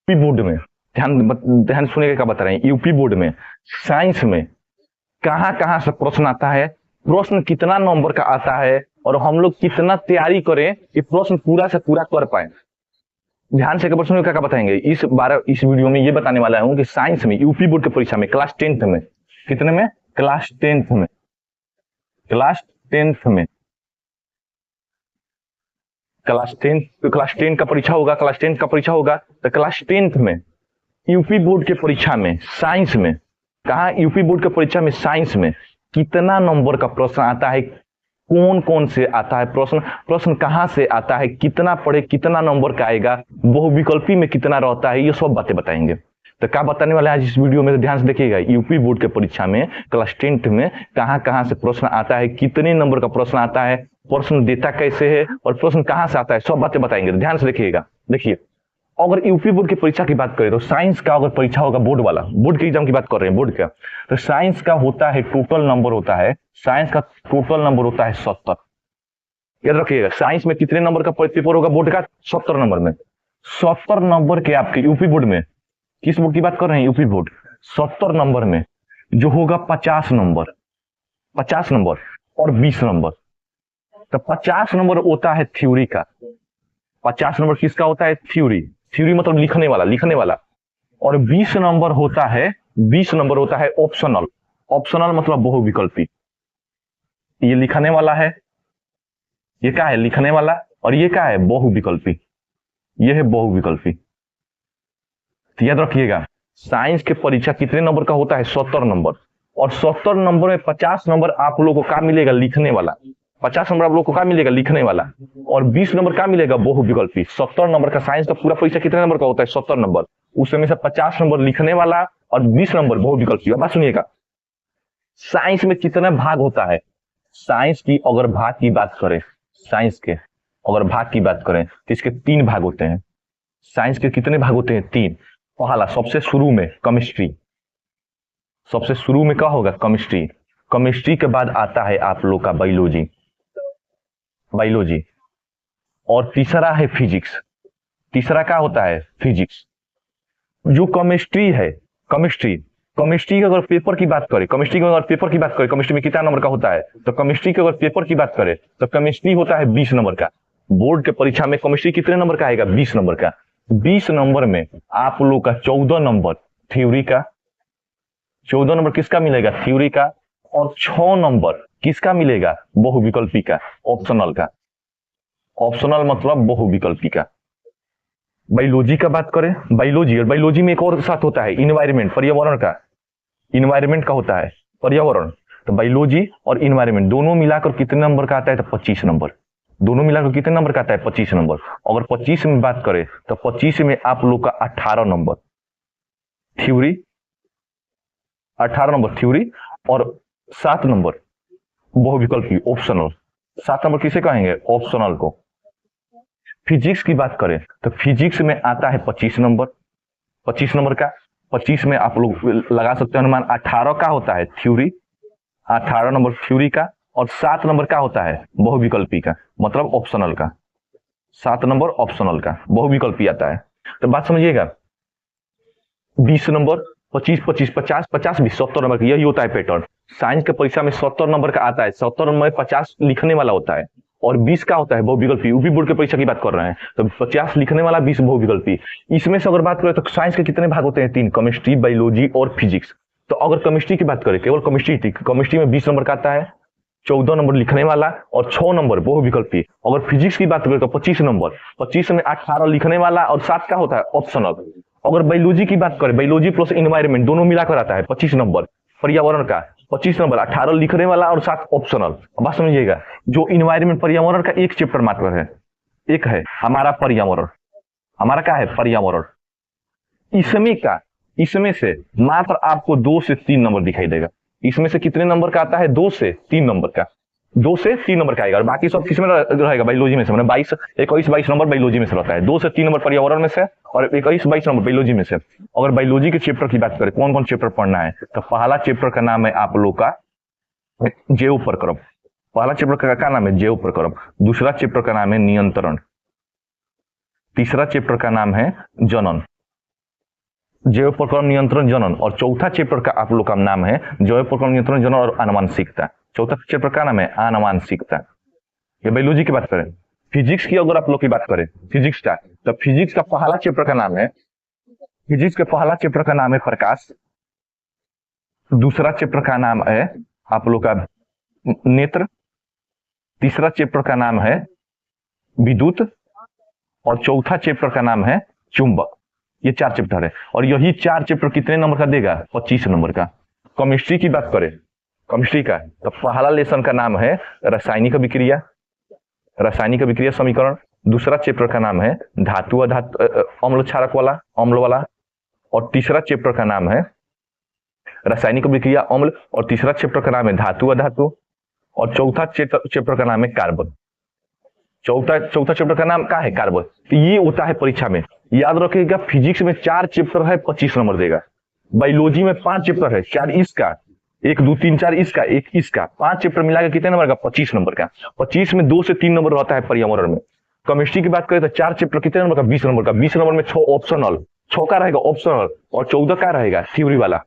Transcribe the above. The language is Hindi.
यूपी बोर्ड में, ध्यान सुनिएगा क्या बता रहे हैं, यूपी बोर्ड में साइंस में कहाँ कहाँ से प्रश्न आता है, प्रश्न कितना नंबर का आता है, और हम लोग कितना तैयारी करें कि प्रश्न पूरा से पूरा कर पाए। ध्यान से प्रश्न क्या बताएंगे इस वीडियो में, ये बताने वाला हूँ कि साइंस में यूपी बोर्ड की परीक्षा में क्लास 10th में, कितने में, क्लास 10th में, क्लास 10th में, क्लास 10 का परीक्षा होगा, क्लास 10 का परीक्षा होगा, तो क्लास 10th में यूपी बोर्ड के परीक्षा में साइंस में, कहा यूपी बोर्ड के परीक्षा में साइंस में कितना नंबर का प्रश्न आता है, कौन कौन से आता है प्रश्न, प्रश्न कहां से आता है, कितना पढ़े कितना नंबर का आएगा, बहुविकल्पी में कितना रहता है, ये सब बातें बताएंगे। तो क्या बताने वाले आज इस वीडियो में, तो ध्यान से देखिएगा। यूपी बोर्ड के परीक्षा में क्लास 10th में कहां कहां से प्रश्न आता है, कितने नंबर का प्रश्न आता है, प्रश्न देता कैसे है, और प्रश्न कहां से आता है, सब बातें बताएंगे। तो ध्यान से देखिएगा। देखिए, अगर यूपी बोर्ड की परीक्षा की बात करें तो साइंस का अगर परीक्षा होगा, बोर्ड वाला, बोर्ड के एग्जाम की बात कर रहे हैं, बोर्ड का, तो साइंस का होता है टोटल नंबर होता है, साइंस का टोटल नंबर होता है 70। याद रखिएगा, साइंस में कितने नंबर का पेपर होगा बोर्ड का, 70 नंबर में। 70 नंबर के आपके यूपी बोर्ड में, किस बोर्ड की बात कर रहे हैं, यूपी बोर्ड, 70 नंबर में जो होगा 50 नंबर, 50 नंबर और 20 नंबर। तो 50 नंबर होता है थ्योरी का, 50 नंबर किसका होता है, थ्योरी, थ्योरी मतलब लिखने वाला, लिखने वाला। और 20 नंबर होता है, 20 नंबर होता है ऑप्शनल, ऑप्शनल मतलब बहुविकल्पी। ये लिखने वाला है, ये क्या है, लिखने वाला, और ये क्या है, बहुविकल्पी, ये है बहुविकल्पी। तो याद रखिएगा, साइंस के परीक्षा कितने नंबर का होता है, 70 नंबर, और 70 नंबर में 50 नंबर आप लोगों को क्या मिलेगा, लिखने वाला, 50 नंबर आप लोगों को क्या मिलेगा, लिखने वाला, और 20 नंबर क्या मिलेगा, बहुविकल्पी। 70 नंबर का साइंस का पूरा परीक्षा कितने नंबर का होता है, 70 नंबर, उसमें से 50 नंबर लिखने वाला और 20 नंबर बहुविकल्पी। अब बात सुनिएगा, साइंस में कितना भाग होता है, साइंस की अगर भाग की बात करें, साइंस के अगर भाग की बात करें तो इसके 3 भाग होते हैं। साइंस के कितने भाग होते हैं, 3। पहला सबसे शुरू में केमिस्ट्री, सबसे शुरू में क्या होगा, केमिस्ट्री, केमिस्ट्री के बाद आता है आप लोग का बायोलॉजी, बायोलॉजी, और तीसरा है फिजिक्स, तीसरा क्या होता है, फिजिक्स। जो केमिस्ट्री है, केमिस्ट्री, केमिस्ट्री के अगर पेपर की बात करें, केमिस्ट्री के अगर पेपर की बात करें, केमिस्ट्री में कितना नंबर का होता है, तो केमिस्ट्री के अगर पेपर की बात करें तो केमिस्ट्री होता है 20 नंबर का। बोर्ड के परीक्षा में केमिस्ट्री कितने नंबर का आएगा, 20 नंबर का। 20 नंबर में आप लोग का 14 नंबर थ्योरी का, 14 नंबर किसका मिलेगा, थ्योरी का, और 6 नंबर किसका मिलेगा, बहुविकल्पी का, ऑप्शनल का, ऑप्शनल मतलब बहुविकल्पी का। बायोलॉजी का बात करें, बायोलॉजी, और बायोलॉजी में एक और साथ होता है इन्वायरमेंट, पर्यावरण का, इन्वायरमेंट का होता है पर्यावरण। तो बायोलॉजी और इन्वायरमेंट दोनों मिलाकर कितने नंबर का आता है, तो 25 नंबर, दोनों मिलाकर कितने नंबर का आता है, 25 नंबर। अगर 25 में बात करें तो 25 में आप लोग का 18 नंबर थ्योरी, 18 नंबर थ्योरी, और 7 नंबर बहुविकल्पी, ऑप्शनल। 7 नंबर किसे कहेंगे, ऑप्शनल को। फिजिक्स की बात करें तो फिजिक्स में आता है 25 नंबर, 25 नंबर का, 25 में आप लोग लगा सकते हैं अनुमान, 18 का होता है थ्योरी, 18 नंबर थ्योरी का, और 7 नंबर का होता है बहुविकल्पी का, मतलब ऑप्शनल का, 7 नंबर ऑप्शनल का, बहुविकल्पी आता है। तो बात समझिएगा, 20 नंबर, 25 25 50 50 20 70 नंबर का, यही होता है पैटर्न। साइंस के परीक्षा में 70 नंबर का आता है, 70 नंबर में 50 लिखने वाला होता है, और 20 का होता है बहुविकल्पी। यूपी बोर्ड के परीक्षा की बात कर रहे हैं तो 50 लिखने वाला, 20 बहुविकल्पी। इसमें से अगर बात करें तो साइंस के कितने भाग होते हैं, 3, केमिस्ट्री, बायोलॉजी और फिजिक्स। तो अगर केमिस्ट्री की बात करें, केवल केमिस्ट्री थी, केमिस्ट्री में 20 नंबर का आता है, 14 नंबर लिखने वाला और 6 नंबर बहुविकल्पी। अगर फिजिक्स की बात करें तो 25 नंबर, 25 में 18 लिखने वाला और 7 का होता है ऑप्शनल। अगर बायोलॉजी की बात करें, बायोलॉजी प्लस इन्वायरमेंट दोनों मिलाकर आता है 25 नंबर, पर्यावरण का 25 नंबर, 18 लिखने वाला और 7 ऑप्शनल। बात समझिएगा, जो इन्वायरमेंट पर्यावरण का एक चैप्टर मात्र है, एक है हमारा पर्यावरण, हमारा क्या है, पर्यावरण। इसमें से मात्र आपको 2 से 3 नंबर दिखाई देगा। इसमें से कितने नंबर का आता है, 2 से 3 नंबर का, 2 से 3 नंबर का आएगा, और बाकी सब किसमें रहेगा, बायोलॉजी में से, मतलब 21-22 नंबर बायोलॉजी में से रहता है, 2 से 3 नंबर पर्यावरण में से और 21-22 नंबर बायोलॉजी में से। अगर बायोलॉजी के चैप्टर की बात करें, कौन कौन चैप्टर पढ़ना है, तो पहला चैप्टर का नाम है आप लोग का जैव प्रक्रम, पहला चैप्टर का क्या नाम है, जैव प्रक्रम। दूसरा चैप्टर का नाम है नियंत्रण, तीसरा चैप्टर का नाम है जनन, जैव प्रक्रम नियंत्रण जनन, और चौथा चैप्टर का आप लोग का नाम है जैव प्रक्रम नियंत्रण जनन और आनुवांशिकता। चौथा चैप्टर का नाम है आनुवांशिकता। ये बायोलॉजी की बात करें। फिजिक्स की अगर आप लोग की बात करें, फिजिक्स का, तो फिजिक्स का पहला चैप्टर का नाम है, फिजिक्स के पहला चैप्टर का नाम है प्रकाश। दूसरा चैप्टर का नाम है आप लोग का नेत्र। तीसरा चैप्टर का नाम है विद्युत, और चौथा चैप्टर का नाम है चुंबक। ये 4 चैप्टर है, और यही 4 चैप्टर कितने नंबर का देगा? 25 नंबर का। केमिस्ट्री की बात करें, केमिस्ट्री का, तो पहला लेसन का नाम है रासायनिक अभिक्रिया, रासायनिक अभिक्रिया समीकरण। दूसरा चैप्टर का नाम है धातु अधातु अम्ल क्षारक वाला, अम्ल वाला। और तीसरा चैप्टर का नाम है रासायनिक अभिक्रिया अम्ल, और तीसरा चैप्टर का नाम है धातु अधातु, और चौथा चैप्टर का नाम है कार्बन। चौथा चैप्टर का नाम क्या है? कार्बन। तो ये होता है परीक्षा में, याद रखिएगा। फिजिक्स में 4 चैप्टर है, 25 नंबर देगा। बायोलॉजी में 5 चैप्टर है, 4 इसका, 1 2 3 4 इसका, 1 इसका, 5 चैप्टर मिलाकर कितने नंबर का? 25 नंबर का। 25 में 2 से 3 नंबर रहता है पर्यावरण में। केमिस्ट्री की बात करें तो 4 चैप्टर कितने नंबर का? 20 नंबर का। 20 नंबर में 6 ऑप्शनल, 6 का रहेगा ऑप्शनल, और 14 का रहेगा थ्योरी वाला।